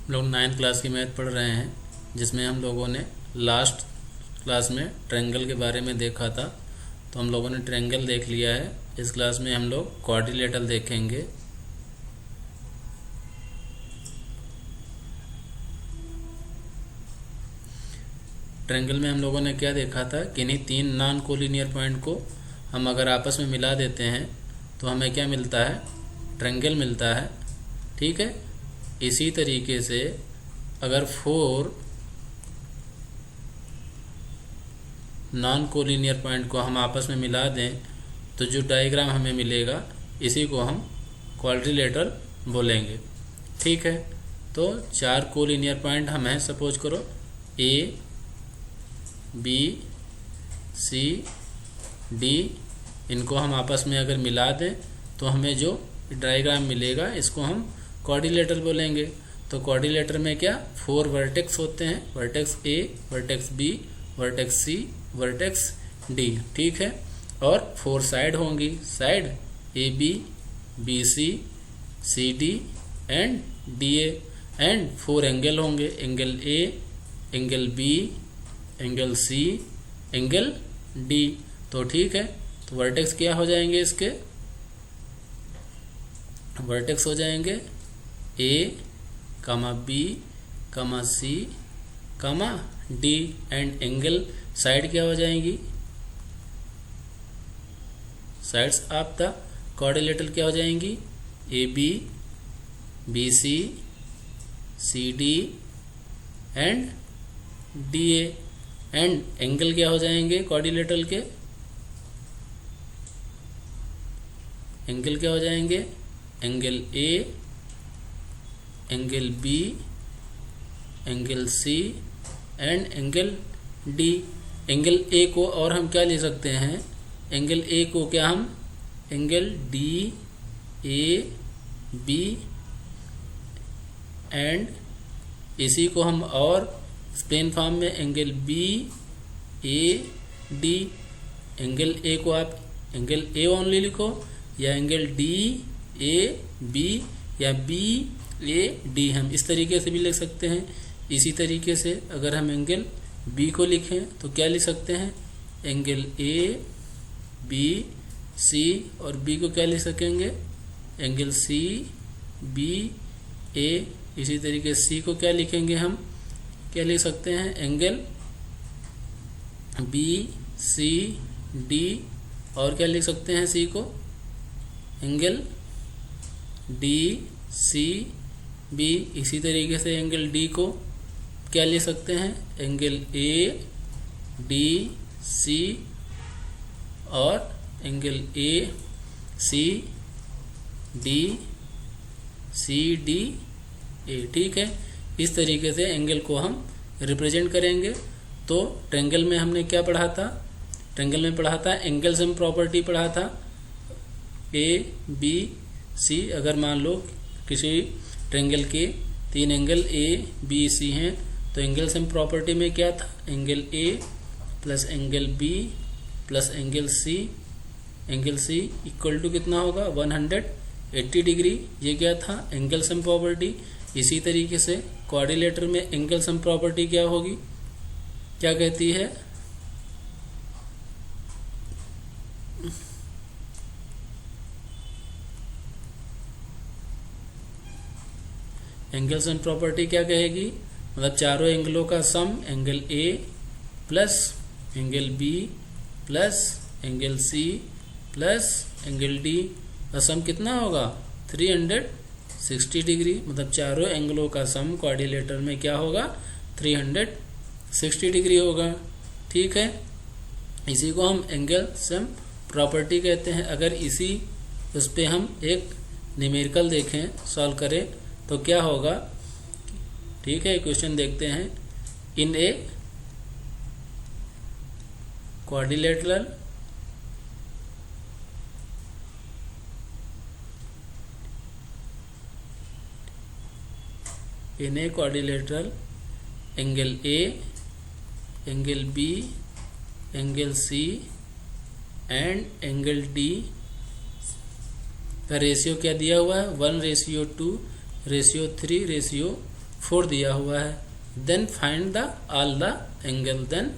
लोग 9th class की math पढ़ रहे हैं, जिसमें हम लोगों ने लास्ट क्लास में ट्रायंगल के बारे में देखा था। तो हम लोगों ने ट्रायंगल देख लिया है। इस क्लास में हम लोग क्वाड्रिलेटरल देखेंगे। ट्रायंगल में हम लोगों ने क्या देखा था कि इन्हीं 3 नॉन कोलिनियर पॉइंट को हम अगर आपस में मिला देते हैं तो हमें क्या मिलता है, ट्रायंगल मिलता है। ठीक है। इसी तरीके से अगर 4 नॉन कोलिनियर पॉइंट को हम आपस में मिला दें तो जो डायग्राम हमें मिलेगा इसी को हम क्वाड्रिलेटरल बोलेंगे। ठीक है। तो 4 कोलिनियर पॉइंट हम हैं, सपोज करो ए बी सी डी। इनको हम आपस में अगर मिला दें तो हमें जो डायग्राम मिलेगा इसको हम क्वाड्रिलेटरल बोलेंगे। तो क्वाड्रिलेटरल में क्या 4 वर्टेक्स होते हैं, vertex A, vertex B, vertex C, vertex D. ठीक है। और 4 साइड होंगी, side A B, B C, C D and D A. And 4 angle होंगे, angle A, angle B, angle C, angle D. तो ठीक है। तो वर्टेक्स क्या हो जाएंगे, इसके वर्टेक्स हो जाएंगे A comma B comma C comma D. And angle side क्या हो जाएंगी, साइड्स ऑफ द क्वाड्रिलेटरल क्या हो जाएंगी, A B, B C, C D and D A. And angle क्या हो जाएंगे क्वाड्रिलेटरल के, एंगल क्या हो जाएंगे, angle A, angle B, angle C and angle D. Angle A को और हम क्या ले सकते हैं, एंगल ए को क्या हम angle D A B and इसी को हम और प्लेन फॉर्म में angle B A D. Angle A को आप एंगल ए ओनली लिखो या एंगल डी ए बी या बी ए डी, हम इस तरीके से भी लिख सकते हैं। इसी तरीके से अगर हम एंगल बी को लिखें तो क्या लिख सकते हैं, एंगल ए बी सी, और बी को क्या लिख सकेंगे, एंगल सी बी ए। इसी तरीके सी को क्या लिखेंगे, हम क्या लिख सकते हैं, एंगल बी सी डी। और क्या लिख सकते हैं सी को, एंगल डी सी बी। इसी तरीके से एंगल डी को क्या लिख सकते हैं, एंगल ए डी सी और angle A C D C D A. ठीक है। इस तरीके से एंगल को हम रिप्रेजेंट करेंगे। तो ट्रायंगल में हमने क्या पढ़ा था, ट्रायंगल में पढ़ा था एंगल सम प्रॉपर्टी पढ़ा था, ए बी सी। अगर मान लो किसी ट्रायंगल के 3 एंगल ए बी सी हैं तो एंगल सम प्रॉपर्टी में क्या था, angle A plus angle B plus angle C equal to कितना होगा, 180 डिग्री। ये क्या था, एंगल सम प्रॉपर्टी। इसी तरीके से क्वाड्रिलेटरल में एंगल सम प्रॉपर्टी क्या होगी, क्या कहती है, एंगल सम प्रॉपर्टी क्या कहेगी, मतलब चारों एंगलों का sum, angle A plus angle B plus angle C plus angle D का सम कितना होगा, 360 डिग्री। मतलब चारों एंगलों का सम क्वाड्रिलेटरल में क्या होगा, 360 डिग्री होगा। ठीक है। इसी को हम एंगल सम प्रॉपर्टी कहते हैं। अगर इसी उस पर हम एक न्यूमेरिकल देखें, सॉल्व करें तो क्या होगा। ठीक है। क्वेश्चन देखते हैं। In a quadrilateral angle A, angle B, angle C and angle D का रेशियो क्या दिया हुआ है, 1:2:3:1। 4 दिया हुआ है। Then find the all the angle, then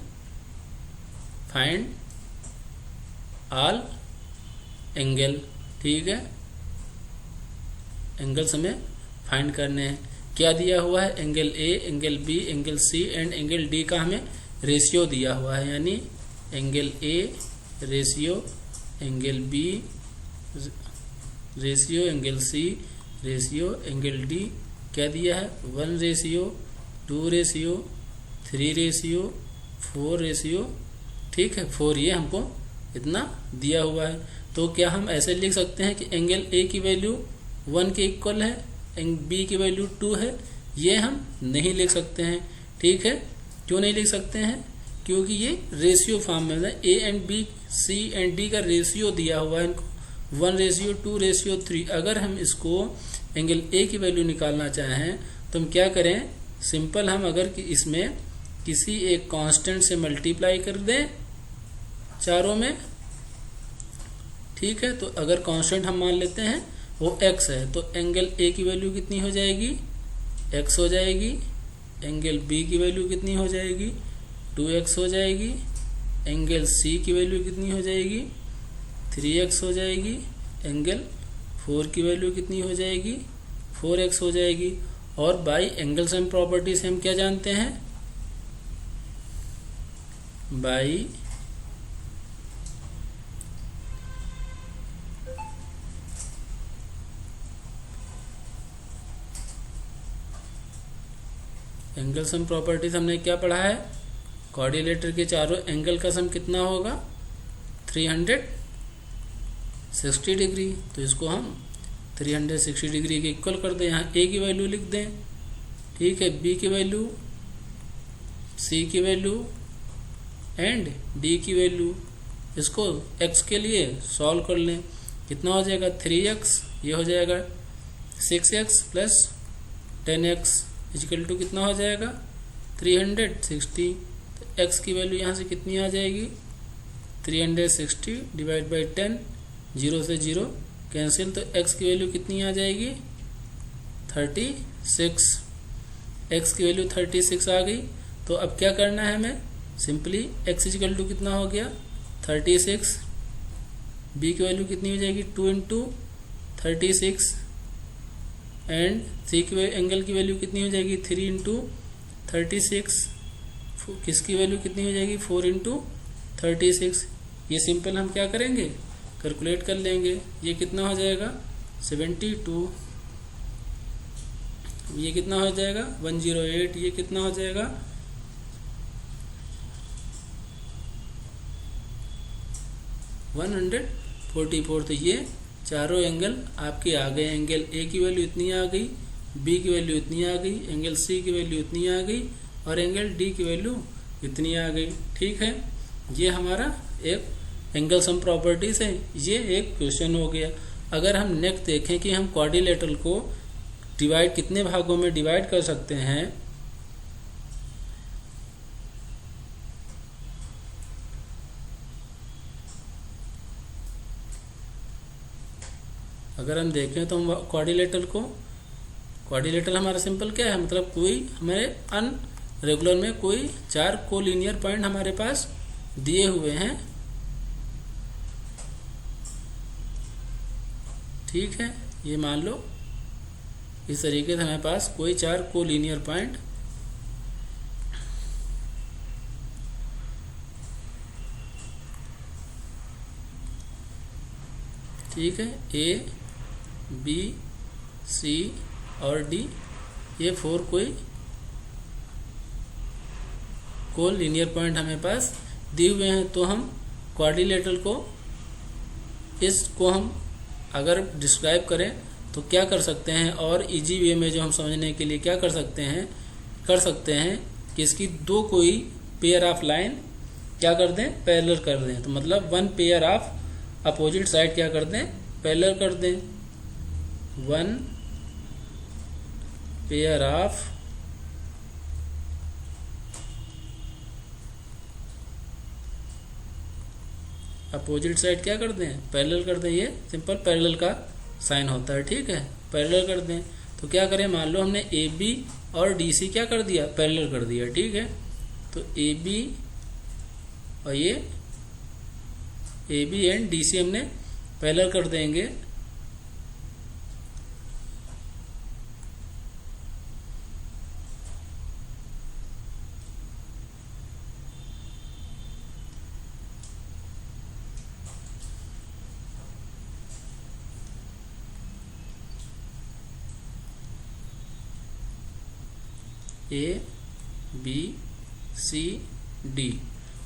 find all angle. ठीक है, एंगल्स हमें फाइंड करने हैं। क्या दिया हुआ है? Angle A, angle B, angle C and angle D का हमें रेशियो दिया हुआ है, यानी angle A ratio angle B ratio angle C ratio angle D क्या दिया है? 1 रेशियो 2 रेशियो 3 रेशियो 4 रेशियो, ठीक है 4, ये हमको इतना दिया हुआ है। तो क्या हम ऐसे लिख सकते हैं कि एंगल ए की वैल्यू 1 के इक्वल है, बी की वैल्यू 2 है? ये हम नहीं लिख सकते हैं। ठीक है, क्यों नहीं लिख सकते हैं? क्योंकि ये रेशियो फॉर्म में है। A and B, C and D का रेशियो दिया हुआ है इनको, 1 रेशियो 2 रेशियो 3। अगर हम इसको एंगल ए की वैल्यू निकालना चाहें तो हम क्या करें? सिंपल, हम अगर कि इसमें किसी एक कांस्टेंट से मल्टीप्लाई कर दें चारों में, ठीक है। तो अगर कांस्टेंट हम मान लेते हैं वो x है, तो एंगल ए की वैल्यू कितनी हो जाएगी? x हो जाएगी। एंगल बी की वैल्यू कितनी हो जाएगी? 2x हो जाएगी। एंगल सी की वैल्यू कितनी हो जाएगी? 3x हो जाएगी। एंगल 4 की वैल्यू कितनी हो जाएगी? 4x हो जाएगी। और बाई एंगल सम प्रॉपर्टी से हम क्या जानते हैं? बाई एंगल सम प्रॉपर्टीज हमने क्या पढ़ा है? क्वाड्रिलेटर के चारों एंगल का सम कितना होगा? 360 डिग्री। तो इसको हम 360 डिग्री के इक्वल कर दें। यहाँ ए की वैल्यू लिख दें, ठीक है, बी की वैल्यू, सी की वैल्यू एंड डी की वैल्यू। इसको एक्स के लिए सॉल्व कर लें। कितना हो जाएगा? 3x, ये हो जाएगा 6x plus 10x equal to कितना हो जाएगा? 360। तो x की वैल्यू यहाँ से कितनी आ जाएगी? 360 डिवाइड बाई 10, 0 से 0 कैंसिल, तो x की वैल्यू कितनी आ जाएगी? 36। x की वैल्यू 36 आ गई। तो अब क्या करना है हमें? सिंपली x इक्वल टू कितना हो गया? 36। b की वैल्यू कितनी हो जाएगी? 2 इंटू 36 एंड सी की एंगल की वैल्यू कितनी हो जाएगी? 3 इंटू 36। किसकी वैल्यू कितनी हो जाएगी? 4 इंटू 36। ये सिंपल हम क्या करेंगे? कैलकुलेट कर लेंगे। ये कितना हो जाएगा? 72। ये कितना हो जाएगा? 108। ये कितना हो जाएगा? 144। तो ये चारों एंगल आपके आ गए। एंगल ए की वैल्यू इतनी आ गई, बी की वैल्यू इतनी आ गई, एंगल सी की वैल्यू इतनी आ गई और एंगल डी की वैल्यू इतनी आ गई। ठीक है, ये हमारा एक एंगल सम प्रॉपर्टीज है। ये एक क्वेश्चन हो गया। अगर हम नेक्स्ट देखें कि हम क्वाड्रिलेटरल को डिवाइड कितने भागों में डिवाइड कर सकते हैं, अगर हम देखें तो हम क्वाड्रिलेटरल हमारा सिंपल क्या है? मतलब कोई हमारे अनरेगुलर में कोई 4 कोलिनियर पॉइंट हमारे पास दिए हुए हैं, ठीक है। ये मान लो इस तरीके से हमारे पास कोई 4 कोलिनियर पॉइंट ठीक है, ए बी सी और डी, ये 4 कोई लीनियर पॉइंट हमें पास दिए हुए हैं। तो हम क्वाड्रिलेटरल को इसको हम अगर डिस्क्राइब करें तो क्या कर सकते हैं, और इजी वे में जो हम समझने के लिए क्या कर सकते हैं कि इसकी 2 कोई पेयर ऑफ लाइन क्या कर दें? पैरेलल कर दें। तो मतलब 1 पेयर ऑफ अपोजिट साइड क्या कर दें? पैरेलल कर दें। 1 पेयर ऑफ अपोजिट साइड क्या कर दें? पैरेलल कर दें। ये सिंपल पैरेलल का साइन होता है, ठीक है, पैरेलल कर दें। तो क्या करें? मान लो हमने ए बी और DC क्या कर दिया, पैरेलल कर दिया। ठीक है, तो AB और ये AB एंड DC हमने पैरेलल कर देंगे। ABCD,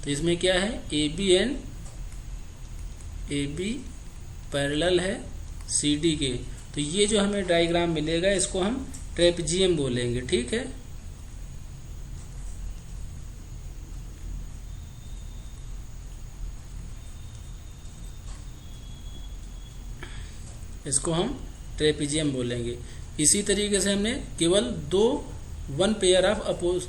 तो इसमें क्या है, AB पैरेलल है CD के। तो ये जो हमें डायग्राम मिलेगा इसको हम ट्रेपेजियम बोलेंगे। ठीक है, इसको हम ट्रेपेजियम बोलेंगे। इसी तरीके से हमने केवल दो one pair of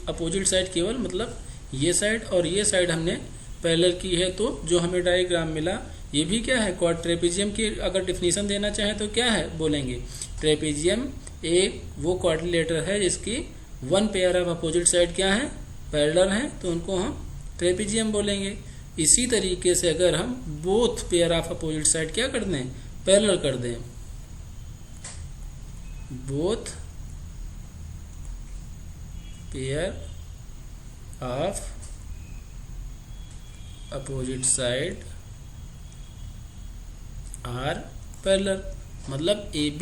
opposite side, केवल मतलब ये साइड और ये साइड हमने पैरेलल की है, तो जो हमें डायग्राम मिला ये भी क्या है, क्वाड ट्रेपेजियम की अगर डिफिनीशन देना चाहें तो क्या है बोलेंगे, ट्रेपेजियम एक वो क्वाड्रिलेटर है जिसकी one pair of opposite side क्या है, पैरेलल है, तो उनको हम ट्रेपेजियम बोलेंगे। इसी तरीके से अगर हम both pair of opposite side क्या कर दें, पैरेलल कर दें, both pair of opposite side are parallel, मतलब AB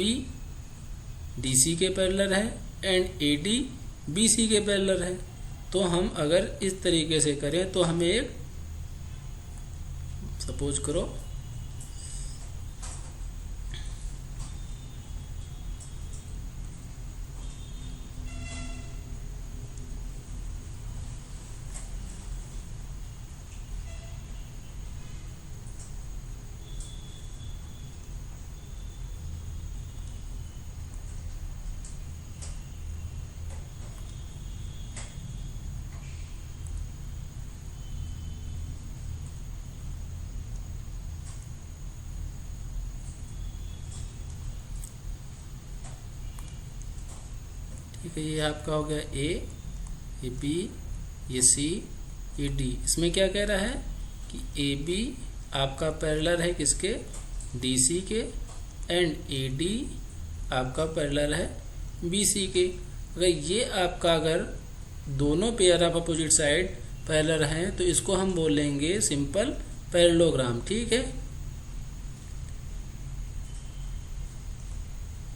DC के पैरेलल है एंड AD BC के पैरेलल है। तो हम अगर इस तरीके से करें तो हमें एक, सपोज करो ठीक है, ये आपका हो गया A, ये B, ये C, ये D। इसमें क्या कह रहा है कि AB आपका पैरेलल है किसके, DC के, एंड AD आपका पैरेलल है BC के। अगर ये आपका अगर दोनों pair of opposite side parallel हैं तो इसको हम बोलेंगे सिंपल पैरेललोग्राम। ठीक है,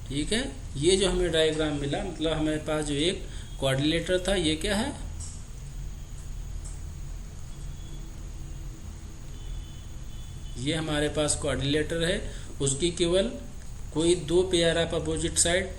ठीक है, ये जो हमें डायग्राम मिला, मतलब हमारे पास जो एक क्वाड्रिलेटर था, ये क्या है, ये हमारे पास क्वाड्रिलेटर है, उसकी केवल कोई दो पेयर ऑफ अपोजिट साइड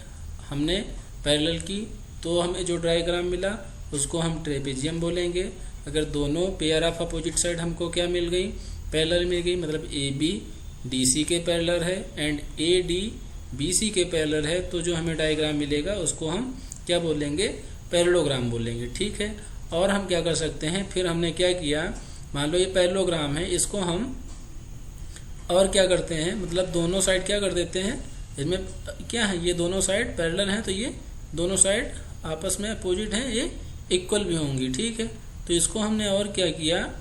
हमने पैरेलल की, तो हमें जो डायग्राम मिला उसको हम ट्रेपेजियम बोलेंगे। अगर दोनों पेयर ऑफ अपोजिट साइड हमको क्या मिल गई, पैरेलल मिल गई, मतलब AB DC के पैरेलल है एंड AD BC के पैरेलल है, तो जो हमें डायग्राम मिलेगा उसको हम क्या बोलेंगे, पैरेललोग्राम बोलेंगे। ठीक है, और हम क्या कर सकते हैं, फिर हमने क्या किया, मान लो ये पैरेललोग्राम है, इसको हम और क्या करते हैं, मतलब दोनों साइड क्या कर देते हैं, इसमें क्या है, ये दोनों साइड पैरेलल हैं तो ये दोनों साइड आपस में अपोजिट हैं, ये इक्वल भी होंगी। ठीक है, तो इसको हमने और क्या किया,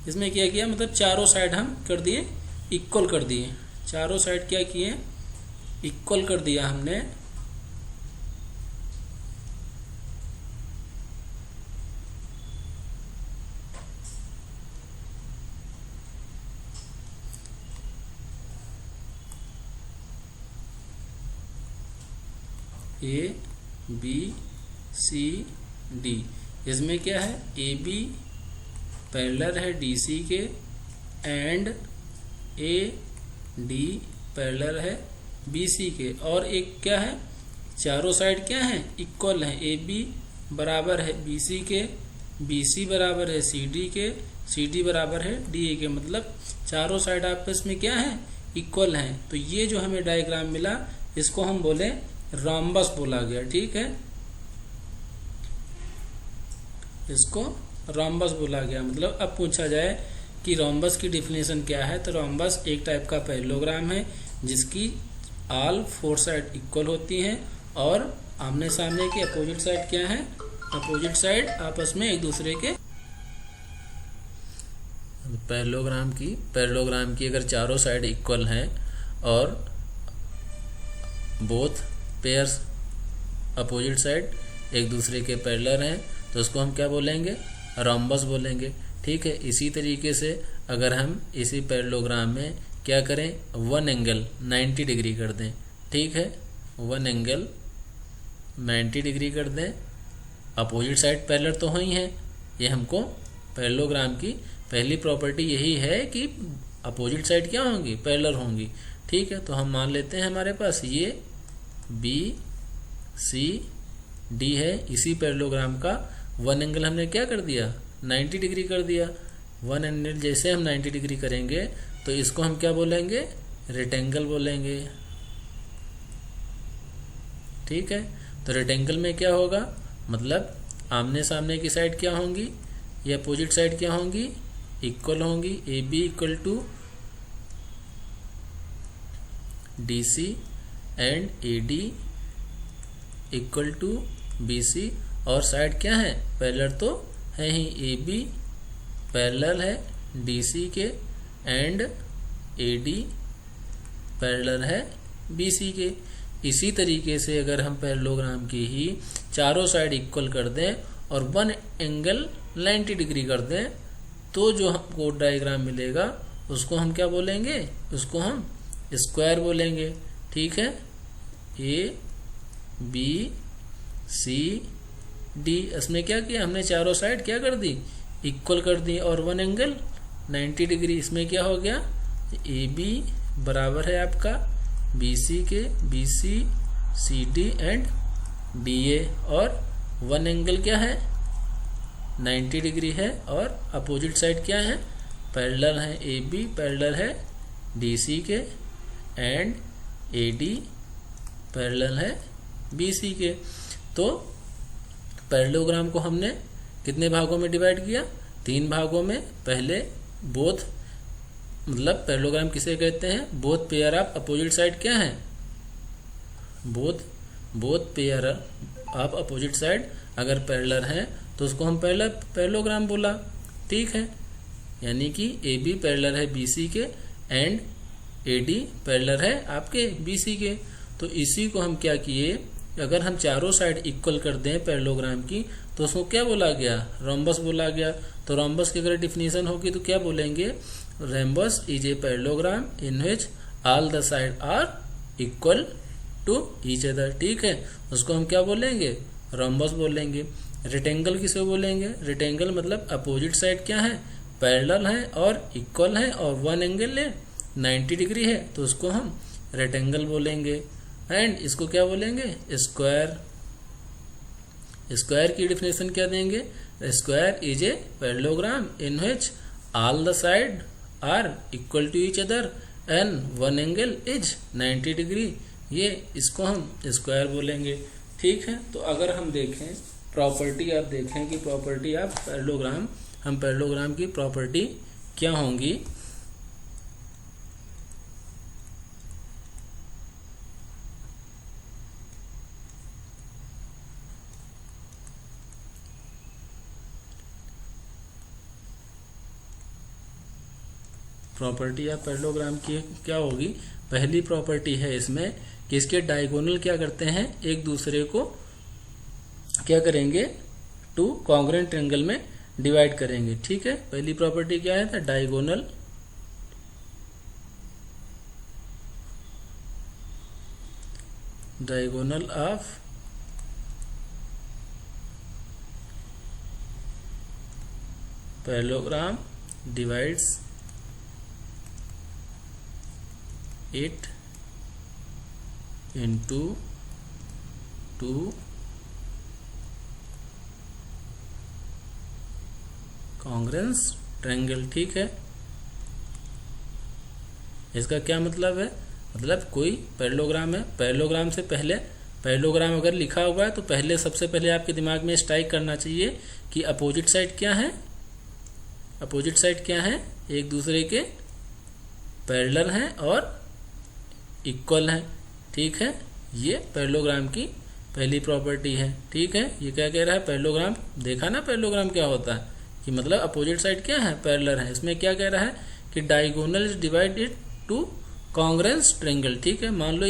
इसमें क्या किया, मतलब चारों साइड हम कर दिए इक्वल कर दिए, चारों साइड क्या किए, इक्वल कर दिया हमने। ABCD, इसमें क्या है, AB पैरेलल है DC के एंड AD पैरेलल है BC के, और एक क्या है, चारों साइड क्या है, इक्वल है, AB बराबर है BC के, BC बराबर है CD के, CD बराबर है DA के, मतलब चारों साइड आपस में क्या है, इक्वल हैं। तो ये जो हमें डायग्राम मिला इसको हम बोले रोम्बस बोला गया। ठीक है, इसको रोम्बस बोला गया। मतलब अब पूछा जाए कि रोम्बस की डिफिनेशन क्या है, तो रोम्बस एक टाइप का पैरेललोग्राम है जिसकी ऑल फोर साइड इक्वल होती हैं और आमने सामने की अपोजिट साइड क्या है, अपोजिट साइड आपस में एक दूसरे के पैरेललोग्राम की अगर चारों साइड इक्वल हैं और बोथ पेयर्स अपोजिट साइड एक दूसरे के पैरेलल हैं तो उसको हम क्या बोलेंगे, रोम्बस बोलेंगे। ठीक है, इसी तरीके से अगर हम इसी पैरेललोग्राम में क्या करें, वन एंगल 90 डिग्री कर दें। ठीक है, वन एंगल 90 डिग्री कर दें, अपोजिट साइड पैरेलल तो ही हैं। ये हमको पैरेललोग्राम की पहली प्रॉपर्टी यही है कि अपोजिट साइड क्या होंगी, पैरेलल होंगी। ठीक है, तो हम मान लेते हैं हमारे पास ये बी सी डी है। इसी पैरेललोग्राम का वन एंगल हमने क्या कर दिया, 90 डिग्री कर दिया। वन एंगल जैसे हम 90 डिग्री करेंगे तो इसको हम क्या बोलेंगे, रेक्टेंगल बोलेंगे। ठीक है, तो रेक्टेंगल में क्या होगा, मतलब आमने सामने की साइड क्या होंगी, ये अपोजिट साइड क्या होंगी, इक्वल होंगी। A B equal to D C and A D equal to B C, और साइड क्या है, पैरेलल तो है ही, ए बी पैरेलल है डी सी के एंड ए डी पैरेलल है बी सी के। इसी तरीके से अगर हम पैरेललोग्राम की ही चारों साइड इक्वल कर दें और वन एंगल 90 डिग्री कर दें तो जो हमको डायग्राम मिलेगा उसको हम क्या बोलेंगे, उसको हम स्क्वायर बोलेंगे। ठीक है, ए बी सी डी, इसमें क्या किया हमने, चारों साइड क्या कर दी, इक्वल कर दी, और वन एंगल 90 डिग्री। इसमें क्या हो गया, ए बी बराबर है आपका बी सी के, B C C D and D A, और वन एंगल क्या है 90 डिग्री है, और अपोजिट साइड क्या है, पैरेलल है, ए बी पैरेलल है डी सी के एंड ए डी पैरेलल है बी सी के। तो पैरेललोग्राम को हमने कितने भागों में डिवाइड किया, 3 भागों में। पहले बोथ, मतलब पैरेललोग्राम किसे कहते हैं, both pair of opposite side क्या है, both pair of opposite side अगर पैरेलल है तो उसको हम पैरेललोग्राम बोला। ठीक है, यानी कि ए बी पैरेलल है बी सी के एंड ए डी पैरेलल है आपके बी सी के। तो इसी को हम क्या किए, अगर हम चारों साइड इक्वल कर दें पैरेललोग्राम की तो उसको क्या बोला गया, रोम्बस बोला गया। तो रोम्बस की अगर डिफिनीशन होगी तो क्या बोलेंगे, rhombus is a parallelogram in which all the side are equal to each other. ठीक है, उसको हम क्या बोलेंगे, रोम्बस बोलेंगे। रेक्टेंगल किसे बोलेंगे, रेक्टेंगल मतलब अपोजिट साइड क्या है, पैरेलल है और इक्वल है और वन एंगल है 90 डिग्री है, तो उसको हम रेक्टेंगल बोलेंगे। एंड इसको क्या बोलेंगे, स्क्वायर। स्क्वायर की डिफिनेशन क्या देंगे, square is a parallelogram in which all the side are equal to each other and one angle is 90 degree. ये इसको हम स्क्वायर बोलेंगे। ठीक है, तो अगर हम देखें प्रॉपर्टी, आप देखें कि प्रॉपर्टी ऑफ पैरेललोग्राम, हम पैरेललोग्राम की प्रॉपर्टी क्या होंगी। प्रॉपर्टी ऑफ पैरेललोग्राम की क्या होगी, पहली प्रॉपर्टी है इसमें कि इसके डायगोनल क्या करते हैं, एक दूसरे को क्या करेंगे, 2 कॉन्ग्रुएंट ट्रायंगल में डिवाइड करेंगे। ठीक है, पहली प्रॉपर्टी क्या है, diagonal of parallelogram divides it into 2 congruent triangle. ठीक है, इसका क्या मतलब है, मतलब कोई पैरेललोग्राम है, पैरेललोग्राम से पहले, पैरेललोग्राम अगर लिखा हुआ है तो पहले सबसे पहले आपके दिमाग में स्ट्राइक करना चाहिए कि अपोजिट साइड क्या है, अपोजिट साइड क्या है, एक दूसरे के पैरेलल हैं और इक्वल है। ठीक है, ये पैरेललोग्राम की पहली प्रॉपर्टी है। ठीक है, ये क्या कह रहा है, पैरेललोग्राम। देखा ना पैरेललोग्राम क्या होता है कि मतलब अपोजिट साइड क्या है, पैरेलल है। इसमें क्या कह रहा है कि diagonal is divided to congruence triangle. ठीक है, मान लो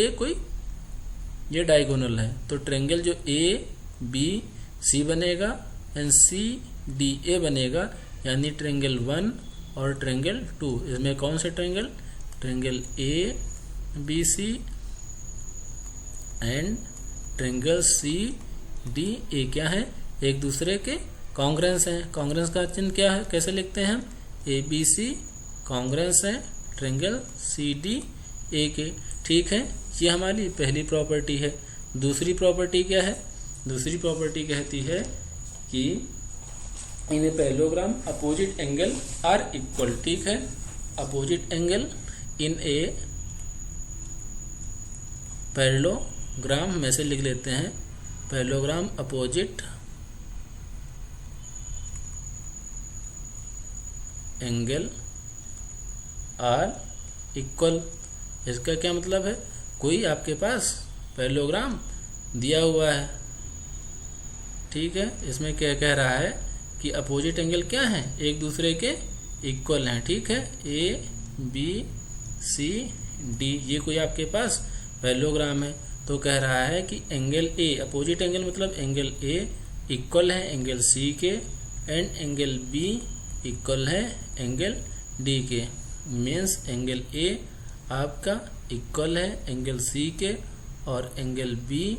ये डायगोनल है, तो ट्रायंगल जो ए बी सी बनेगा एंड सी डी ए बनेगा, यानी ट्रायंगल 1 और ट्रायंगल 2। इसमें कौन से triangle A B C and triangle C D A क्या है, एक दूसरे के कॉन्ग्रेंस हैं। कॉन्ग्रेंस का चिन्ह क्या है, कैसे लिखते हैं हम, ए बी सी कॉन्ग्रेंस है ट्रायंगल सी डी ए के। ठीक है, ये हमारी पहली प्रॉपर्टी है। दूसरी प्रॉपर्टी क्या है, दूसरी प्रॉपर्टी कहती है कि in a parallelogram opposite angle are equal. ठीक है, opposite angle in a parallelogram में से लिख लेते हैं, parallelogram opposite angle are equal. इसका क्या मतलब है, कोई आपके पास पैरेललोग्राम दिया हुआ है। ठीक है, इसमें क्या कह रहा है कि अपोजिट एंगल क्या है, एक दूसरे के इक्वल हैं। ठीक है, ए बी सी डी ये कोई आपके पास पैरेललोग्राम है, तो कह रहा है कि एंगल ए, अपोजिट एंगल मतलब एंगल ए इक्वल है एंगल सी के एंड एंगल बी इक्वल है एंगल डी के। मीन्स एंगल ए आपका इक्वल है एंगल सी के और एंगल बी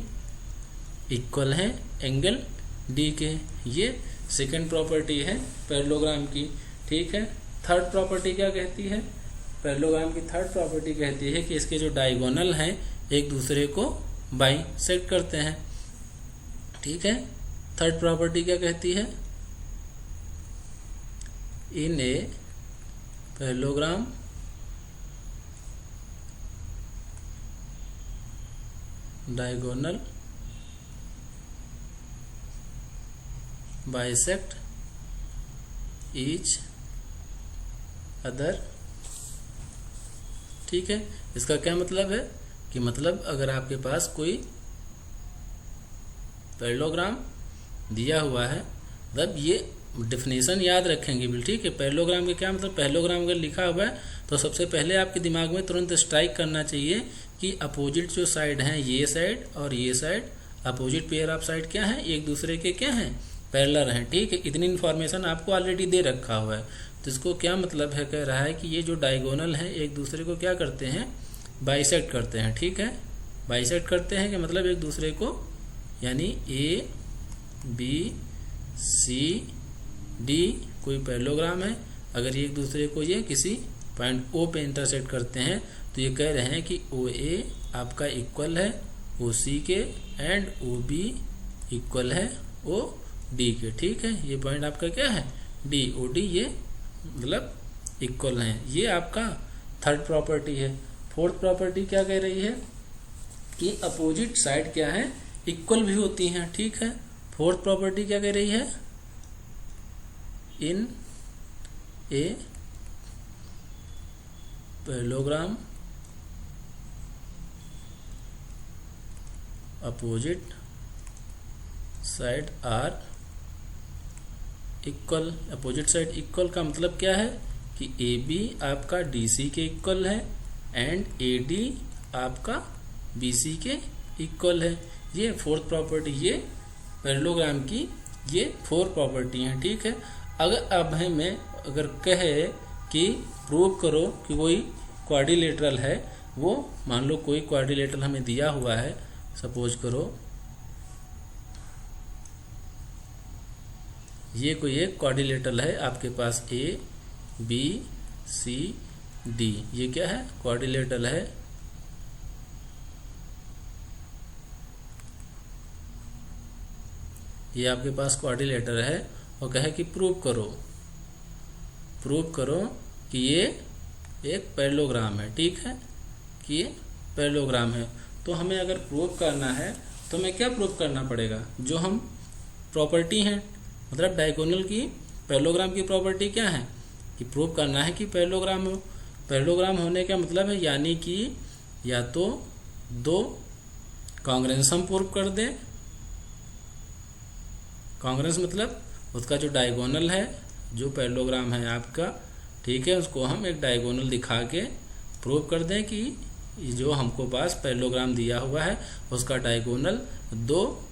इक्वल है एंगल डी के। ये सेकंड प्रॉपर्टी है पैरेललोग्राम की। ठीक है, थर्ड प्रॉपर्टी क्या कहती है, पैरेललोग्राम की थर्ड प्रॉपर्टी कहती है कि इसके जो डायगोनल हैं एक दूसरे को बाइसेक्ट करते हैं। ठीक है, थर्ड प्रॉपर्टी क्या कहती है, in a parallelogram diagonal bisect each other. ठीक है, इसका क्या मतलब है कि मतलब अगर आपके पास कोई पैरेललोग्राम दिया हुआ है, तब ये डेफिनेशन याद रखेंगे बिल्कुल। ठीक है, पैरेललोग्राम के क्या मतलब, पैरेललोग्राम अगर लिखा हुआ है तो सबसे पहले आपके दिमाग में तुरंत स्ट्राइक करना चाहिए कि अपोजिट जो साइड हैं, ये साइड और ये side, opposite pair of side क्या है, एक दूसरे के क्या हैं, पैरेलल हैं। ठीक है, इतनी इन्फॉर्मेशन आपको ऑलरेडी दे रखा हुआ है। तो इसको क्या मतलब है, कह रहा है कि ये जो डायगोनल है एक दूसरे को क्या करते हैं, बाइसेक्ट करते हैं। ठीक है, बाइसेक्ट करते हैं कि मतलब एक दूसरे को, यानी ए बी सी डी कोई पैरेललोग्राम है, अगर ये एक दूसरे को ये किसी पॉइंट ओ पे इंटरसेक्ट करते हैं तो ये कह रहे हैं कि ओ ए आपका इक्वल है ओ सी के एंड ओ बी इक्वल है ओ डी के। ठीक है, ये पॉइंट आपका क्या है, डी ओ डी, ये मतलब इक्वल हैं। ये आपका थर्ड प्रॉपर्टी है। फोर्थ प्रॉपर्टी क्या कह रही है कि अपोजिट साइड क्या है, इक्वल भी होती हैं। ठीक है, फोर्थ प्रॉपर्टी क्या कह रही है, in a parallelogram opposite side are equal. Opposite side equal का मतलब क्या है कि ए बी आपका डी सी के इक्वल है एंड ए डी आपका बी सी के इक्वल है। ये फोर्थ प्रॉपर्टी, ये पैरेललोग्राम की ये 4 प्रॉपर्टी हैं। ठीक है, अगर अब हमें अगर कहे कि प्रूव करो कि कोई क्वाड्रिलेटरल है, वो मान लो कोई क्वाड्रिलेटरल हमें दिया हुआ है, सपोज करो ये कोई एक क्वाड्रिलेटरल है आपके पास, ए बी सी डी, ये क्या है, क्वाड्रिलेटरल है। ये आपके पास क्वाड्रिलेटरल है और कहे कि प्रूव करो कि ये एक पैरेललोग्राम है। ठीक है, कि ये पैरेललोग्राम है। तो हमें अगर प्रूव करना है तो हमें क्या प्रूव करना पड़ेगा, जो हम प्रॉपर्टी हैं, मतलब डायगोनल की पैरेललोग्राम की प्रॉपर्टी क्या है कि प्रूव करना है कि पैरेललोग्राम हो। पैरेललोग्राम होने का मतलब है यानी कि या तो 2 कॉन्ग्रेंस हम प्रूव कर दें कॉन्ग्रेंस मतलब उसका जो डायगोनल है, जो पैरेललोग्राम है आपका, ठीक है, उसको हम एक डायगोनल दिखा के प्रूव कर दें कि जो हमको पास पैरेललोग्राम दिया हुआ है उसका डायगोनल दो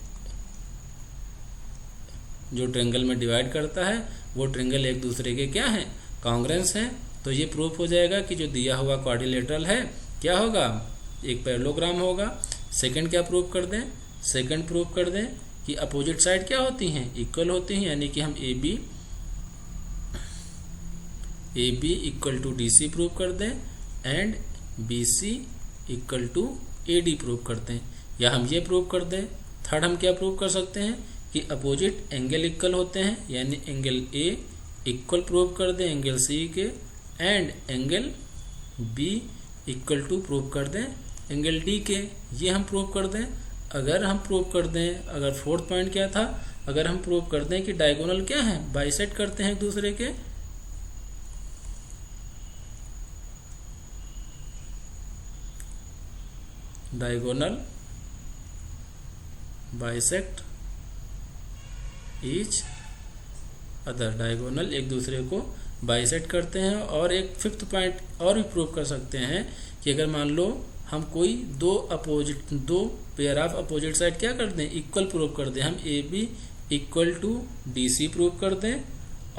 जो ट्रायंगल में डिवाइड करता है वो ट्रायंगल एक दूसरे के क्या हैं, कॉन्ग्रेंस हैं। तो ये प्रूफ हो जाएगा कि जो दिया हुआ क्वाड्रिलेटरल है क्या होगा, एक पैरेललोग्राम होगा। सेकंड क्या प्रूफ कर दें, सेकंड प्रूफ कर दें कि अपोजिट साइड क्या होती हैं, इक्वल होती हैं, यानी कि हम A B equal to D C prove कर दें and B C equal to A D prove करते हैं, या हम ये प्रूव कर दें। थर्ड हम क्या प्रूव कर सकते हैं कि अपोजिट एंगल इक्वल होते हैं, यानी एंगल ए इक्वल प्रूव कर दें एंगल सी के, and angle B equal to prove कर दें एंगल डी के, ये हम प्रूव कर दें। अगर हम प्रूव कर दें, अगर फोर्थ पॉइंट क्या था, अगर हम प्रूव कर दें कि डायगोनल क्या है, बाइसेक्ट करते हैं एक दूसरे के, diagonal bisect each other, diagonal एक दूसरे को बाइसेक्ट करते हैं। और एक फिफ्थ पॉइंट और भी प्रूव कर सकते हैं कि अगर मान लो हम कोई दो पेयर ऑफ अपोजिट साइड क्या कर दें, इक्वल प्रूव कर दें, हम A B equal to D C prove कर दें,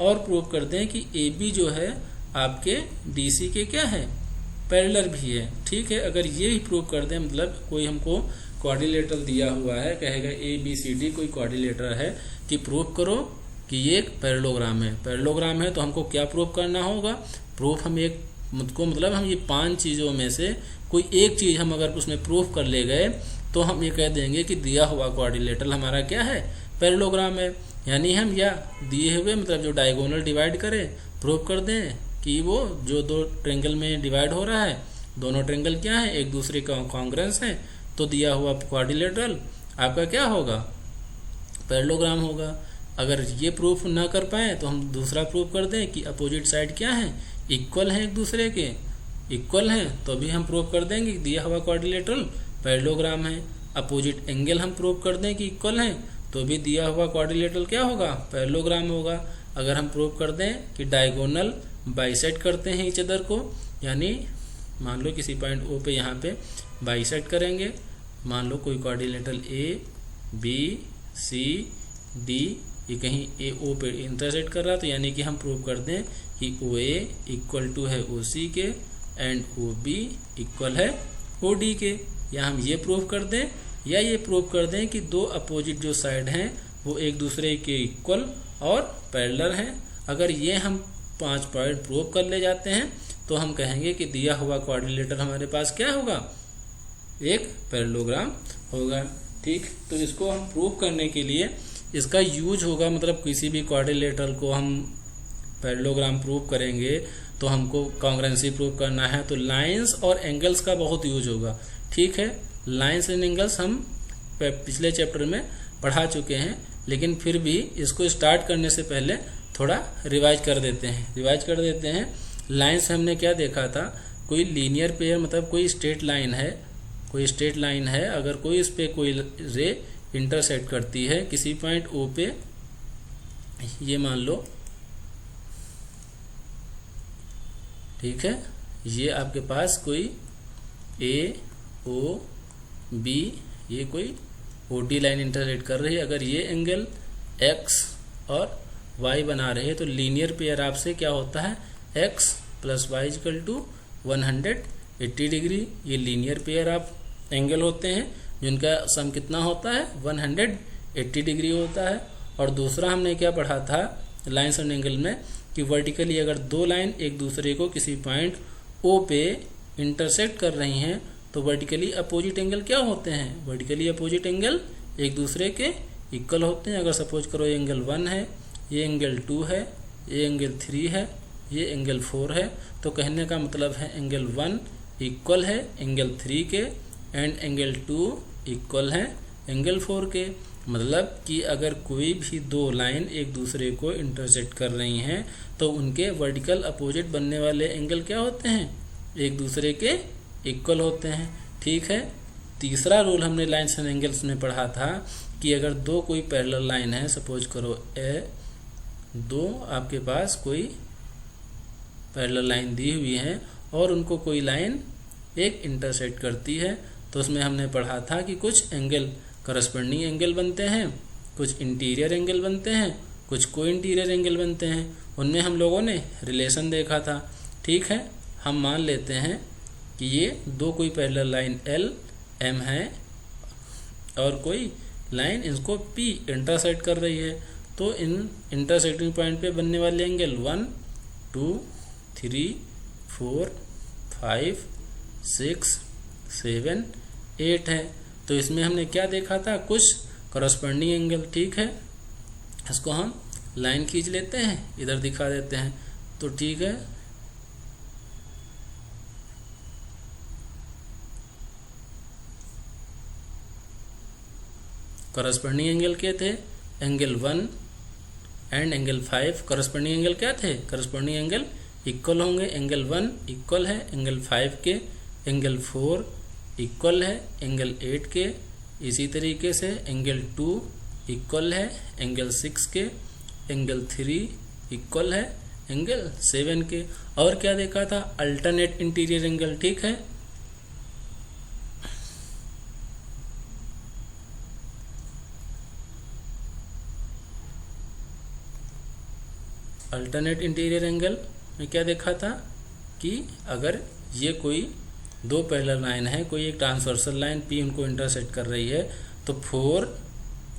और प्रूव कर दें कि ए बी जो है आपके डी सी के क्या है, पैरेलल भी है, ठीक है। अगर ये भी प्रूव कर दें, मतलब कोई हमको क्वाड्रिलेटरल दिया हुआ है, कहेगा ए बी सी डी कोई क्वाड्रिलेटरल है, कि प्रूव करो कि ये एक पैरेललोग्राम है। पैरेललोग्राम है तो हमको क्या प्रूव करना होगा, प्रूफ हम एक मुझको मतलब हम ये 5 चीज़ों में से कोई एक चीज़ हम अगर उसमें प्रूफ कर ले गए तो हम ये कह देंगे कि दिया हुआ क्वाड्रिलेटरल हमारा क्या है, पैरेललोग्राम है। यानी हम या दिए हुए मतलब जो डायगोनल डिवाइड करें प्रूव कर दें कि वो जो दो ट्रायंगल में डिवाइड हो रहा है, दोनों ट्रायंगल क्या है, एक दूसरे का कॉन्ग्रेंस है, तो दिया हुआ क्वाड्रिलेटरल आपका क्या होगा, पैरेललोग्राम होगा। अगर ये प्रूफ ना कर पाए तो हम दूसरा प्रूफ कर दें कि अपोजिट साइड क्या है, इक्वल हैं एक दूसरे के, इक्वल हैं तो भी हम प्रूव कर देंगे कि दिया हुआ क्वाड्रिलेटरल पैरेललोग्राम है। अपोजिट एंगल हम प्रूव कर दें कि इक्वल हैं तो भी दिया हुआ क्वाड्रिलेटरल क्या होगा, पैरेललोग्राम होगा। अगर हम प्रूव कर दें कि डायगोनल बाइसेक्ट करते हैं ईच अदर को, यानी मान लो किसी पॉइंट ओ पे यहाँ पे बाइसेक्ट करेंगे, मान लो कोई quadrilateral A B C D ये कहीं ए ओ पे इंटरसेक्ट कर रहा, तो यानी कि हम प्रूव कर दें कि ओ ए इक्वल टू है ओ सी के एंड ओ बी इक्वल है ओ डी के, या हम ये प्रूव कर दें या ये प्रूव कर दें कि दो अपोजिट जो साइड हैं वो एक दूसरे के इक्वल और पैरेलल हैं। अगर ये हम 5 पॉइंट प्रूव कर ले जाते हैं तो हम कहेंगे कि दिया हुआ क्वाड्रिलेटरल हमारे पास क्या होगा, एक पैरेललोग्राम होगा, ठीक। तो इसको हम प्रूव करने के लिए इसका यूज होगा, मतलब किसी भी क्वाड्रिलेटरल को हम पैरेललोग्राम प्रूव करेंगे तो हमको कॉन्ग्रेंसी प्रूव करना है, तो लाइंस और एंगल्स का बहुत यूज होगा, ठीक है। लाइंस एंड एंगल्स हम पिछले चैप्टर में पढ़ा चुके हैं, लेकिन फिर भी इसको स्टार्ट करने से पहले थोड़ा रिवाइज कर देते हैं। लाइंस हमने क्या देखा था, कोई लीनियर पेयर मतलब कोई स्ट्रेट लाइन है, अगर कोई इस पे कोई रे इंटरसेक्ट करती है किसी पॉइंट ओ पे, ये मान लो, ठीक है, ये आपके पास कोई ए ओ बी ये कोई ओ डी लाइन इंटरसेक्ट कर रही है, अगर ये एंगल एक्स और वाई बना रहे हैं तो लीनियर पेयर आपसे क्या होता है, X plus Y equal to 180 degree, ये लीनियर पेयर आप एंगल होते हैं जिनका सम कितना होता है, 180 डिग्री होता है। और दूसरा हमने क्या पढ़ा था लाइंस एंड एंगल में कि वर्टिकली अगर दो लाइन एक दूसरे को किसी पॉइंट ओ पे इंटरसेक्ट कर रही हैं तो वर्टिकली अपोजिट एंगल क्या होते हैं, वर्टिकली अपोजिट एंगल एक दूसरे के इक्वल होते हैं। अगर सपोज करो ये एंगल 1 है, ये एंगल 2 है, ये एंगल 3 है, ये एंगल 4 है, तो कहने का मतलब है एंगल 1 इक्वल है एंगल 3 के एंड एंगल 2 इक्वल है एंगल 4 के। मतलब कि अगर कोई भी दो लाइन एक दूसरे को इंटरसेक्ट कर रही हैं तो उनके वर्टिकल अपोजिट बनने वाले एंगल क्या होते हैं, एक दूसरे के इक्वल होते हैं, ठीक है। तीसरा रूल हमने लाइन्स एंड एंगल्स में पढ़ा था कि अगर दो कोई पैरेलल लाइन है, सपोज करो दो आपके पास कोई पैरेलल लाइन दी हुई है और उनको कोई लाइन एक इंटरसेक्ट करती है, तो उसमें हमने पढ़ा था कि कुछ एंगल करस्पॉन्डिंग एंगल बनते हैं, कुछ इंटीरियर एंगल बनते हैं, कुछ को इंटीरियर एंगल बनते हैं। उनमें हम लोगों ने रिलेशन देखा था। ठीक है, हम मान लेते हैं कि ये दो कोई पैरेलल लाइन एल एम है और कोई लाइन इसको पी इंटरसेक्ट कर रही है, तो इन इंटरसेक्टिंग पॉइंट पे बनने वाले एंगल 1 2 3 4 5 6 7 8 है। तो इसमें हमने क्या देखा था, कुछ करस्पॉन्डिंग एंगल। ठीक है, इसको हम लाइन खींच लेते हैं, इधर दिखा देते हैं। तो ठीक है, करस्पॉन्डिंग एंगल क्या थे, angle 1 and angle 5। Corresponding angle क्या थे, करस्पॉन्डिंग एंगल इक्वल होंगे। एंगल 1 इक्वल है एंगल 5 के, एंगल 4 इक्वल है एंगल 8 के, इसी तरीके से एंगल 2 इक्वल है एंगल 6 के, एंगल 3 इक्वल है एंगल 7 के। और क्या देखा था, अल्टरनेट इंटीरियर एंगल। ठीक है, अल्टरनेट इंटीरियर एंगल में क्या देखा था कि अगर ये कोई दो पैरेलल लाइन है, कोई एक ट्रांसवर्सल लाइन पी उनको इंटरसेक्ट कर रही है, तो 4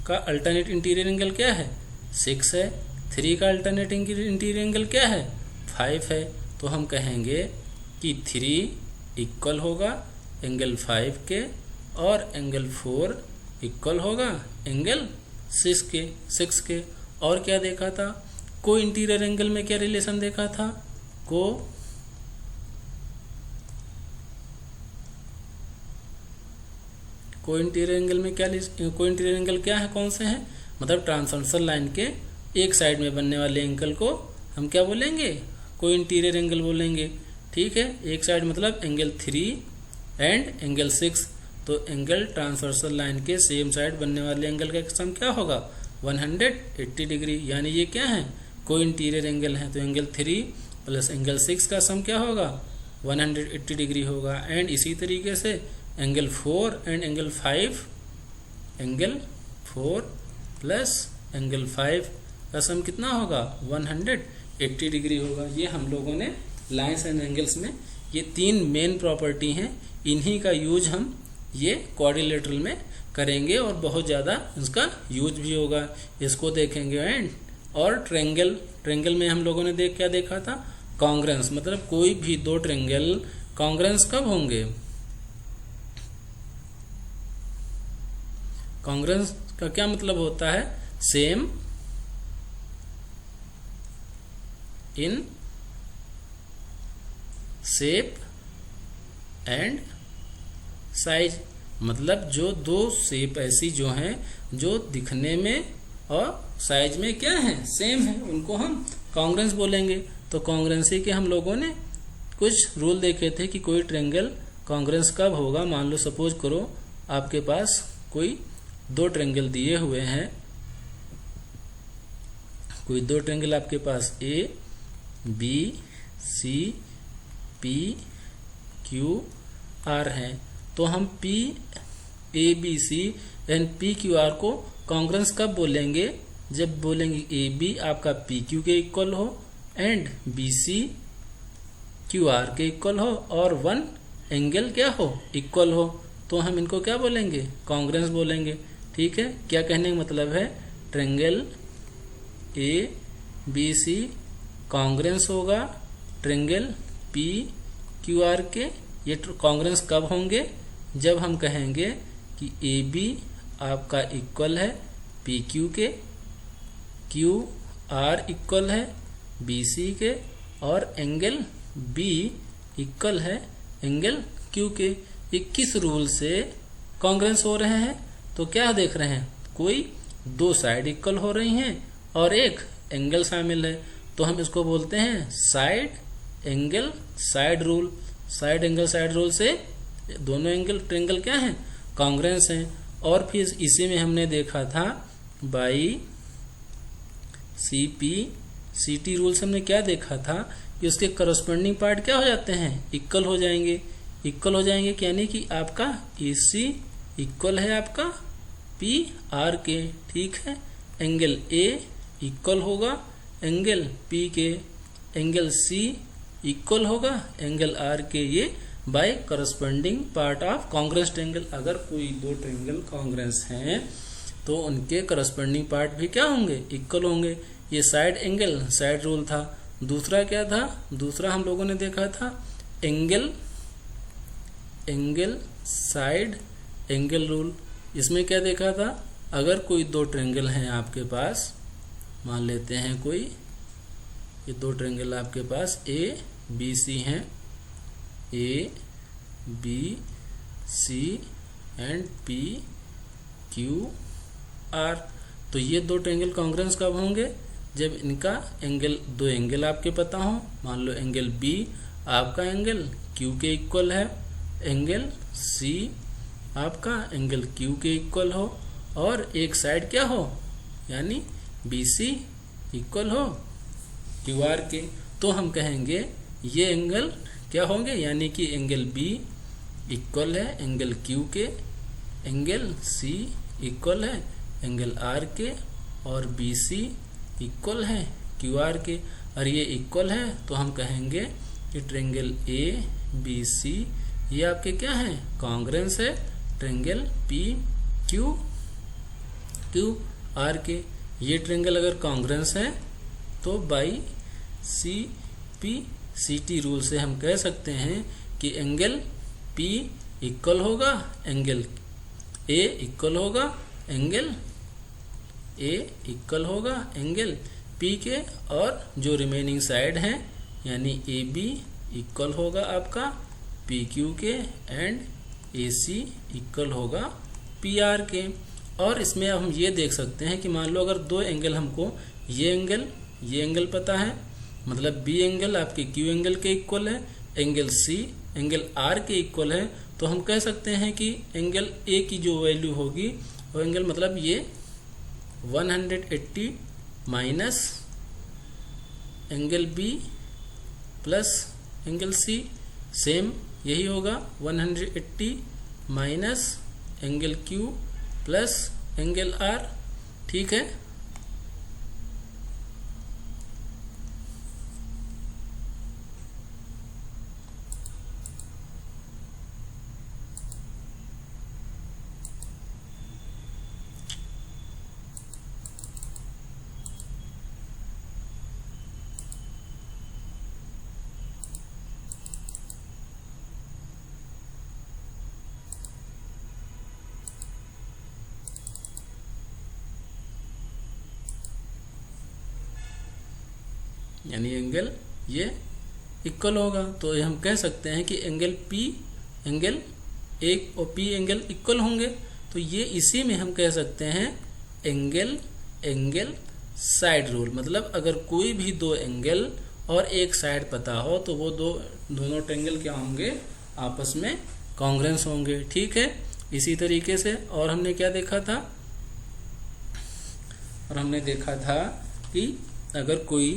का अल्टरनेट इंटीरियर एंगल क्या है, 6 है। 3 का अल्टरनेट इंटीरियर एंगल क्या है, 5 है। तो हम कहेंगे कि 3 इक्वल होगा एंगल 5 के और एंगल 4 इक्वल होगा एंगल 6 के। और क्या देखा था, को इंटीरियर एंगल में क्या रिलेशन देखा था, को इंटीरियर एंगल में क्या, को इंटीरियर एंगल क्या है, कौन से हैं, मतलब ट्रांसवर्सल लाइन के एक साइड में बनने वाले एंगल को हम क्या बोलेंगे, को इंटीरियर एंगल बोलेंगे। ठीक है, एक साइड मतलब एंगल 3 एंड एंगल 6। तो एंगल ट्रांसवर्सल लाइन के सेम साइड बनने वाले एंगल का सम क्या होगा, 180 डिग्री, यानी ये क्या है, को इंटीरियर एंगल है। तो एंगल 3 प्लस एंगल 6 का सम क्या होगा, 180 डिग्री होगा। एंड इसी तरीके से angle 4 and angle 5, angle 4 plus angle 5 का सम कितना होगा, 180 डिग्री होगा। ये हम लोगों ने लाइन्स एंड एंगल्स में ये 3 मेन प्रॉपर्टी हैं, इन्हीं का यूज हम ये क्वाड्रिलेटरल में करेंगे और बहुत ज़्यादा इसका यूज भी होगा, इसको देखेंगे। एंड और ट्रेंगल में हम लोगों ने क्या देखा था, कॉन्ग्रेंस, मतलब कोई भी दो ट्रेंगल कॉन्ग्रेंस कब होंगे, कॉन्ग्रेंस का क्या मतलब होता है, same in shape and size, मतलब जो दो शेप ऐसी जो हैं जो दिखने में और साइज में क्या है, सेम है, उनको हम कॉन्ग्रेंस बोलेंगे। तो कॉन्ग्रेंसी के हम लोगों ने कुछ रूल देखे थे कि कोई ट्रेंगल कॉन्ग्रेंस कब होगा। मान लो सपोज करो आपके पास कोई दो ट्रेंगल दिए हुए हैं, कोई दो ट्रेंगल आपके पास A B C P Q R हैं, तो हम P A B C and P Q R को कॉन्ग्रेंस कब बोलेंगे, जब बोलेंगे ए बी आपका पी क्यू के इक्वल हो and B C Q R के इक्वल हो और वन एंगल क्या हो, इक्वल हो, तो हम इनको क्या बोलेंगे, कॉन्ग्रेंस बोलेंगे। ठीक है, क्या कहने का मतलब है, triangle A B C congruence होगा ट्रेंगल पी क्यू आर के। ये कॉन्ग्रेंस कब होंगे, जब हम कहेंगे कि ए बी आपका इक्वल है पी क्यू के, क्यू आर इक्वल है बी सी के और एंगल बी इक्वल है एंगल क्यू के। ये किस रूल से कॉन्ग्रेंस हो रहे हैं, तो क्या देख रहे हैं, कोई दो साइड इक्वल हो रही हैं और एक एंगल शामिल है, तो हम इसको बोलते हैं side angle side rule. Side angle side rule से दोनों एंगल ट्रेंगल क्या है, कॉन्ग्रेंस हैं। और फिर इसी में हमने देखा था by C P C T rule से हमने क्या देखा था कि उसके करस्पॉन्डिंग पार्ट क्या हो जाते हैं, इक्वल हो जाएंगे। इक्वल हो जाएंगे यानी कि आपका ए सी इक्वल है आपका पी आर के, ठीक है। एंगल ए इक्वल होगा एंगल पी के, एंगल सी इक्वल होगा एंगल आर के, ये by corresponding part of congruence triangle. अगर कोई दो ट्रायंगल कॉन्ग्रेंस हैं तो उनके करस्पॉन्डिंग पार्ट भी क्या होंगे, इक्वल होंगे। ये साइड एंगल साइड रूल था। दूसरा क्या था, दूसरा हम लोगों ने देखा था एंगल साइड एंगल रूल। इसमें क्या देखा था, अगर कोई दो ट्रायंगल हैं आपके पास, मान लेते हैं कोई ये दो ट्रायंगल आपके पास ए बी सी हैं, A B C and P Q R, तो ये दो ट्रायंगल कॉन्ग्रेंस कब होंगे, जब इनका एंगल, दो एंगल आपके पता हो। मान लो एंगल बी आपका एंगल क्यू के इक्वल है, एंगल सी आपका एंगल क्यू के इक्वल हो, और एक साइड क्या हो यानी बी सी इक्वल हो क्यू आर के, तो हम कहेंगे ये एंगल क्या होंगे, यानी कि एंगल बी इक्वल है एंगल क्यू के, एंगल सी इक्वल है एंगल आर के, और बी सी इक्वल है क्यू आर के। और ये इक्वल है तो हम कहेंगे कि ट्रायंगल ए बी सी ये आपके क्या है, कॉन्ग्रेंस है ट्रायंगल पी क्यू आर के। ये ट्रायंगल अगर कॉन्ग्रेंस है तो by C P C T rule से हम कह सकते हैं कि एंगल पी इक्वल होगा एंगल ए इक्वल होगा एंगल ए इक्वल होगा एंगल पी के, और जो रिमेनिंग साइड हैं यानी ए बी इक्वल होगा आपका पी क्यू के, एंड ए सी इक्वल होगा पी आर के। और इसमें अब हम ये देख सकते हैं कि मान लो अगर दो एंगल हमको ये एंगल पता है, मतलब बी एंगल आपके क्यू एंगल के इक्वल है, एंगल सी एंगल आर के इक्वल है, तो हम कह सकते हैं कि एंगल ए की जो वैल्यू होगी वो एंगल मतलब ये 180 minus angle B plus angle C, same यही होगा 180 minus angle Q plus angle R, ठीक है। यानी एंगल ये इक्वल होगा, तो ये हम कह सकते हैं कि एंगल पी एंगल एक और पी एंगल इक्वल होंगे। तो ये इसी में हम कह सकते हैं एंगल साइड रूल, मतलब अगर कोई भी दो एंगल और एक साइड पता हो तो वो दोनों ट्रायंगल क्या होंगे, आपस में कॉन्ग्रेंस होंगे, ठीक है। इसी तरीके से और हमने क्या देखा था, और हमने देखा था कि अगर कोई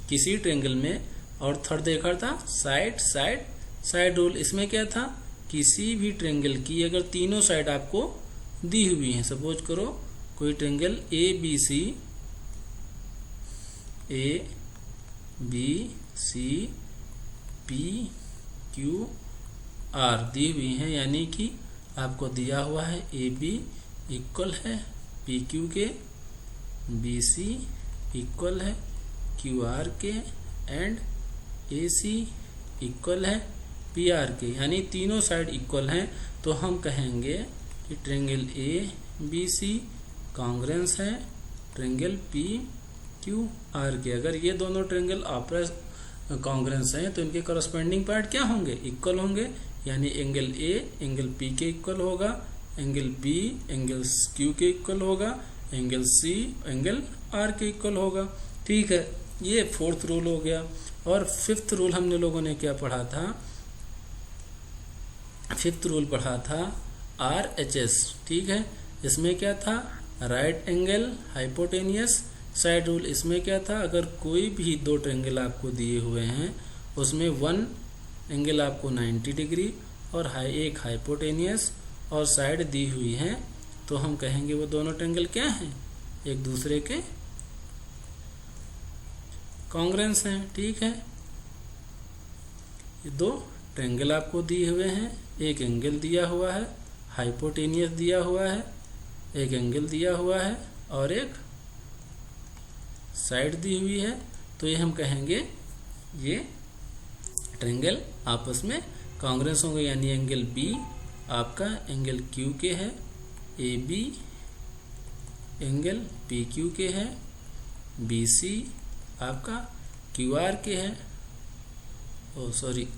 किसी ट्रायंगल में, और थर्ड देखा था साइड रूल। इसमें क्या था, किसी भी ट्रायंगल की अगर तीनों साइड आपको दी हुई हैं, सपोज करो कोई triangle A B C P Q R दी हुई हैं, यानी कि आपको दिया हुआ है ए बी इक्वल है पी क्यू के, बी सी इक्वल है क्यू आर के, एंड ए सी इक्वल है पी आर के, यानी तीनों साइड इक्वल हैं, तो हम कहेंगे कि triangle A B C congruence है ट्रायंगल पी क्यू आर के। अगर ये दोनों ट्रायंगल आपस कॉन्ग्रेंस हैं तो इनके करस्पॉन्डिंग पार्ट क्या होंगे, इक्वल होंगे, यानी एंगल ए एंगल पी के इक्वल होगा, एंगल बी एंगल क्यू के इक्वल होगा, एंगल सी एंगल आर के इक्वल होगा, ठीक है। ये फोर्थ रूल हो गया। और फिफ्थ रूल हमने लोगों ने क्या पढ़ा था, फिफ्थ रूल पढ़ा था RHS, ठीक है। इसमें क्या था, right angle hypotenuse side rule. इसमें क्या था, अगर कोई भी दो ट्रायंगल आपको दिए हुए हैं उसमें वन एंगल आपको 90 डिग्री और एक हाइपोटेनियस और साइड दी हुई है, तो हम कहेंगे वो दोनों ट्रायंगल क्या हैं, एक दूसरे के कॉन्ग्रेंस हैं, ठीक है। ये दो ट्रायंगल आपको दिए हुए हैं, एक एंगल दिया हुआ है, हाइपोटेनियस दिया हुआ है, एक एंगल दिया हुआ है और एक साइड दी हुई है, तो ये हम कहेंगे ये ट्रायंगल आपस में कॉन्ग्रेंस होंगे, यानी एंगल बी आपका एंगल क्यू के है, A B angle P Q के है, बी सी आपका क्यू आर के है, ओ सॉरी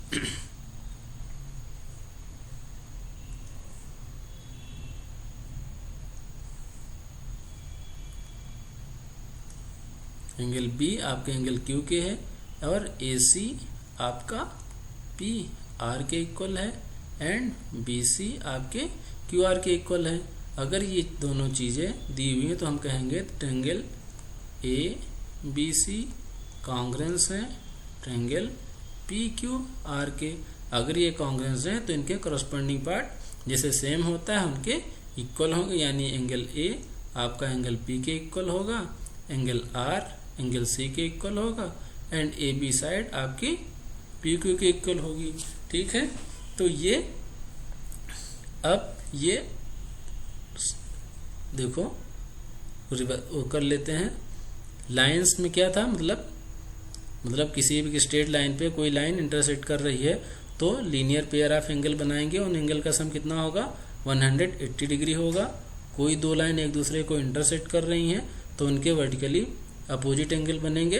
एंगल बी आपके एंगल क्यू के है और ए सी आपका पी आर के इक्वल है एंड बी सी आपके क्यू आर के इक्वल है। अगर ये दोनों चीज़ें दी हुई हैं तो हम कहेंगे triangle A B C congruence है ट्रायंगल पी क्यू आर के। अगर ये कॉन्ग्रेंस हैं तो इनके करस्पॉन्डिंग पार्ट जैसे सेम होता है उनके इक्वल होंगे, यानी एंगल ए आपका एंगल पी के इक्वल होगा, एंगल आर एंगल सी के इक्वल होगा एंड ए बी साइड आपकी पी क्यू के इक्वल होगी, ठीक है। तो ये अब ये देखो वो कर लेते हैं। लाइंस में क्या था, मतलब किसी भी स्ट्रेट लाइन पे कोई लाइन इंटरसेक्ट कर रही है तो लीनियर पेयर ऑफ एंगल बनाएंगे, उन एंगल का सम कितना होगा 180 डिग्री होगा। कोई दो लाइन एक दूसरे को इंटरसेक्ट कर रही हैं तो उनके वर्टिकली अपोजिट एंगल बनेंगे।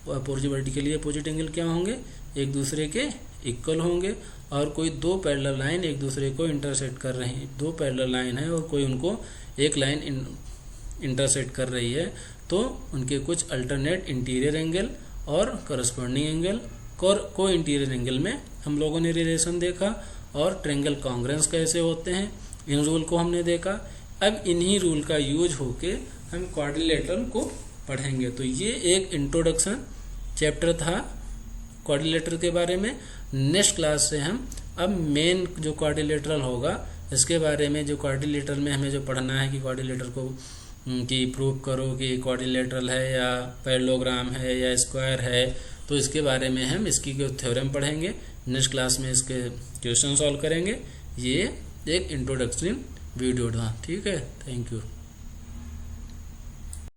वर्टिकली अपोजिट एंगल क्या होंगे, एक दूसरे के इक्वल होंगे। और कोई दो पैरेलल लाइन एक दूसरे को इंटरसेक्ट कर रही हैं, दो पैरेलल लाइन है और कोई उनको एक लाइन इंटरसेक्ट कर रही है तो उनके कुछ अल्टरनेट इंटीरियर एंगल और करस्पॉन्डिंग एंगल को इंटीरियर एंगल में हम लोगों ने रिलेशन देखा। और ट्रायंगल कॉन्ग्रेंस कैसे होते हैं इन रूल को हमने देखा। अब इन्हीं रूल का यूज होके हम क्वाड्रिलेटरल को पढ़ेंगे। तो ये एक इंट्रोडक्शन चैप्टर था क्वाड्रिलेटरल के बारे में। नेक्स्ट क्लास से हम अब मेन जो क्वाड्रिलेटरल होगा इसके बारे में, जो क्वाड्रिलेटरल में हमें जो पढ़ना है कि क्वाड्रिलेटरल को कि प्रूव करो कि क्वाड्रिलेटरल है या पैरेललोग्राम है या स्क्वायर है, तो इसके बारे में हम इसकी थ्योरम पढ़ेंगे। नेक्स्ट क्लास में इसके क्वेश्चन सॉल्व करेंगे। ये एक इंट्रोडक्शन वीडियो था, ठीक है। Thank you.